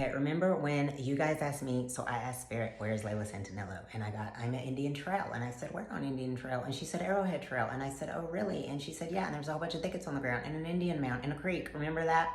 Okay, remember when you guys asked me, so I asked Spirit, where's Layla Santanello? And I'm at Indian Trail. And I said, where on Indian Trail? And she said, Arrowhead Trail. And I said, oh, really? And she said, yeah, and there's a whole bunch of thickets on the ground and an Indian mound and a creek. Remember that?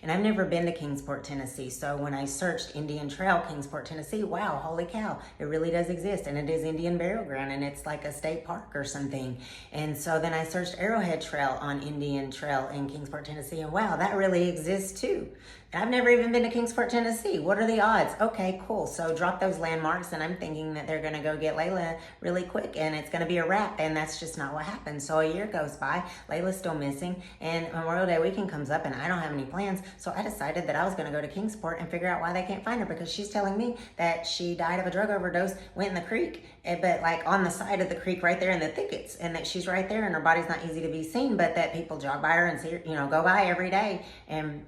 And I've never been to Kingsport, Tennessee. So when I searched Indian Trail, Kingsport, Tennessee, wow, holy cow, it really does exist. And it is Indian burial ground and it's like a state park or something. And so then I searched Arrowhead Trail on Indian Trail in Kingsport, Tennessee. And wow, that really exists too. And I've never even been to Kingsport, Tennessee. What are the odds? Okay, cool. So drop those landmarks and I'm thinking that they're gonna go get Layla really quick and it's gonna be a wrap, and that's just not what happened. So a year goes by, Layla's still missing, and Memorial Day weekend comes up and I don't have any plans. So I decided that I was gonna go to Kingsport and figure out why they can't find her, because she's telling me that she died of a drug overdose, went in the creek, but like on the side of the creek right there in the thickets, and that she's right there and her body's not easy to be seen, but that people jog by her and see her, go by every day, and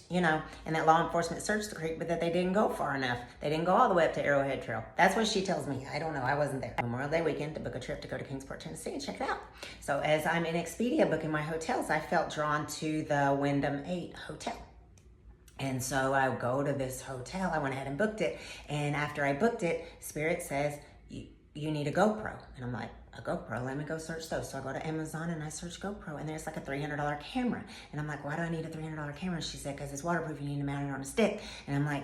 and that law enforcement searched the creek, but that they didn't go far enough. They didn't go all the way up to Arrowhead Trail. That's what she tells me. I don't know. I wasn't there. Memorial Day weekend to book a trip to go to Kingsport, Tennessee and check it out. So as I'm in Expedia booking my hotels, I felt drawn to the Wyndham 8 hotel. And so I go to this hotel. I went ahead and booked it. And after I booked it, Spirit says, you need a GoPro. And I'm like, a GoPro, let me go search those. So I go to Amazon and I search GoPro, and there's like a $300 camera. And I'm like, why do I need a $300 camera? She said, because it's waterproof, you need to mount it on a stick. And I'm like,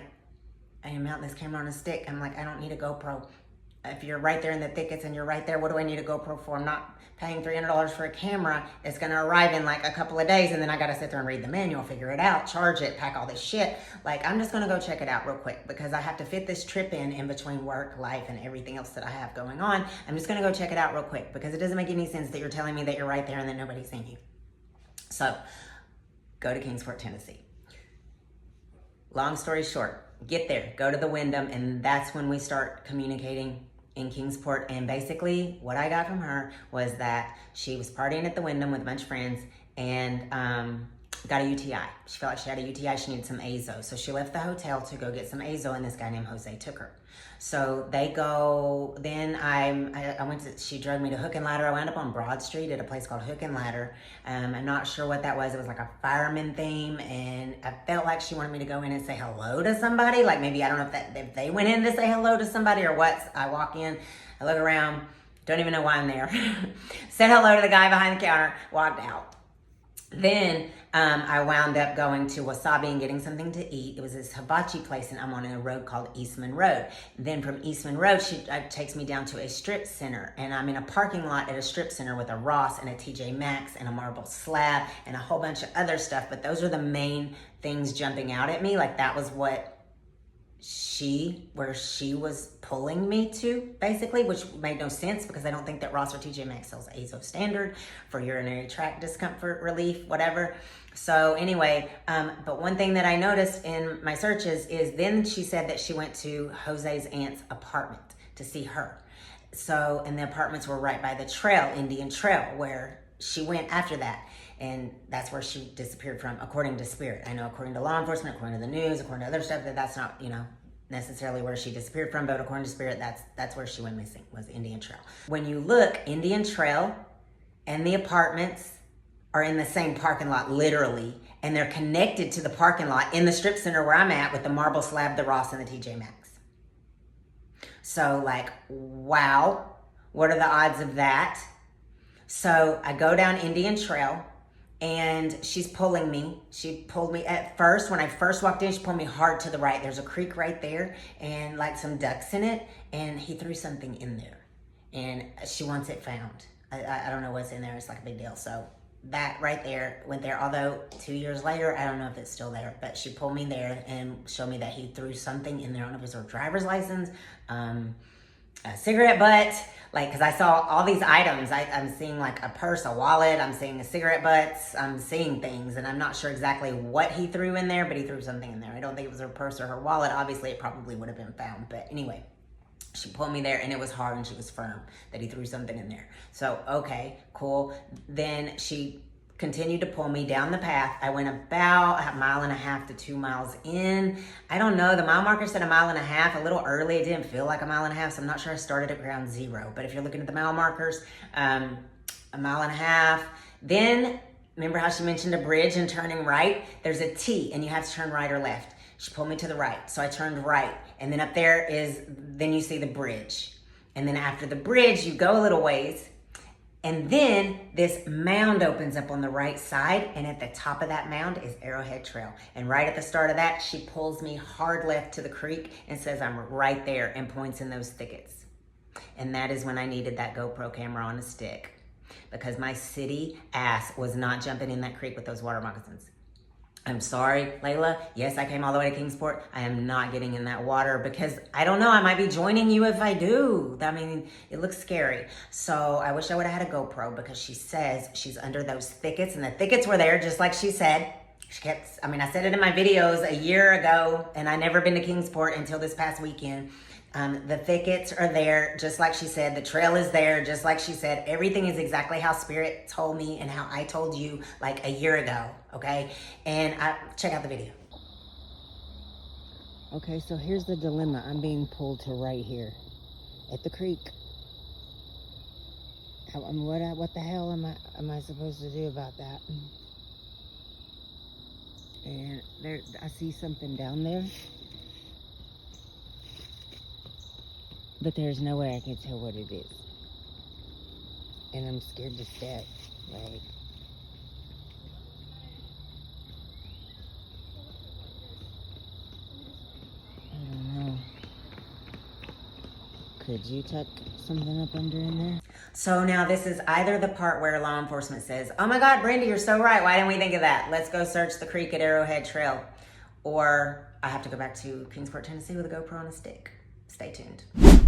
I am mounting this camera on a stick. I'm like, I don't need a GoPro. If you're right there in the thickets and you're right there, what do I need a GoPro for? I'm not paying $300 for a camera. It's gonna arrive in like a couple of days, and then I gotta sit there and read the manual, figure it out, charge it, pack all this shit. Like, I'm just gonna go check it out real quick because I have to fit this trip in between work, life, and everything else that I have going on. I'm just gonna go check it out real quick because it doesn't make any sense that you're telling me that you're right there and that nobody's seen you. So, go to Kingsport, Tennessee. Long story short, get there, go to the Wyndham, and that's when we start communicating in Kingsport. And basically what I got from her was that she was partying at the Wyndham with a bunch of friends and got a UTI. She felt like she had a UTI, she needed some Azo. So she left the hotel to go get some Azo, and this guy named Jose took her. So they go, then she drugged me to Hook and Ladder. I wound up on Broad Street at a place called Hook and Ladder. I'm not sure what that was. It was like a fireman theme, and I felt like she wanted me to go in and say hello to somebody. Like maybe, I don't know if they went in to say hello to somebody or what. I walk in, I look around, don't even know why I'm there. Said hello to the guy behind the counter, walked out. Then I wound up going to Wasabi and getting something to eat. It was this hibachi place, and I'm on a road called Eastman Road. Then from Eastman Road, she takes me down to a strip center, and I'm in a parking lot at a strip center with a Ross and a TJ Maxx and a marble slab and a whole bunch of other stuff. But those are the main things jumping out at me. Like, that was where she was pulling me to, basically, which made no sense because I don't think that Ross or TJ Maxx sells Azo Standard for urinary tract discomfort relief, whatever. So anyway, but one thing that I noticed in my searches is then she said that she went to Jose's aunt's apartment to see her. So, and the apartments were right by the trail, Indian Trail, where she went after that. And that's where she disappeared from, according to Spirit. I know according to law enforcement, according to the news, according to other stuff, that's not, necessarily where she disappeared from, but according to Spirit, that's where she went missing, was Indian Trail. When you look, Indian Trail and the apartments are in the same parking lot, literally, and they're connected to the parking lot in the strip center where I'm at with the marble slab, the Ross, and the TJ Maxx. So, like, wow, what are the odds of that? So I go down Indian Trail, and she's pulling me. She pulled me at first. When I first walked in, she pulled me hard to the right. There's a creek right there and like some ducks in it. And he threw something in there and she wants it found. I don't know what's in there. It's like a big deal. So that right there went there. Although 2 years later, I don't know if it's still there, but she pulled me there and showed me that he threw something in there. I don't know if it was her driver's license, a cigarette butt, like, because I saw all these items. I'm seeing like a purse, a wallet, I'm seeing a cigarette butts, I'm seeing things, and I'm not sure exactly what he threw in there, but he threw something in there. I don't think it was her purse or her wallet. Obviously, it probably would have been found, but anyway, she pulled me there, and it was hard, and she was firm that he threw something in there. So, okay, cool. Then she continued to pull me down the path. I went about a mile and a half to 2 miles in. I don't know, the mile marker said a mile and a half, a little early. It didn't feel like a mile and a half, so I'm not sure I started at ground zero. But if you're looking at the mile markers, a mile and a half. Then, remember how she mentioned a bridge and turning right? There's a T, and you have to turn right or left. She pulled me to the right. So I turned right. And then up there is, then you see the bridge. And then after the bridge, you go a little ways. And then this mound opens up on the right side. And at the top of that mound is Arrowhead Trail. And right at the start of that, she pulls me hard left to the creek and says, I'm right there, and points in those thickets. And that is when I needed that GoPro camera on a stick, because my city ass was not jumping in that creek with those water moccasins. I'm sorry, Layla. Yes, I came all the way to Kingsport. I am not getting in that water because I don't know, I might be joining you if I do. I mean, it looks scary. So I wish I would have had a GoPro, because she says she's under those thickets, and the thickets were there just like she said. She kept, I mean, I said it in my videos a year ago, and I never been to Kingsport until this past weekend. The thickets are there, just like she said. The trail is there, just like she said. Everything is exactly how Spirit told me and how I told you like a year ago, okay? And check out the video. Okay, so here's the dilemma. I'm being pulled to right here at the creek. What the hell am I supposed to do about that? And there, I see something down there. But there's no way I can tell what it is. And I'm scared to step. Like, I don't know. Could you tuck something up under in there? So now this is either the part where law enforcement says, oh my God, Brenda, you're so right. Why didn't we think of that? Let's go search the creek at Arrowhead Trail. Or I have to go back to Kingsport, Tennessee with a GoPro on a stick. Stay tuned.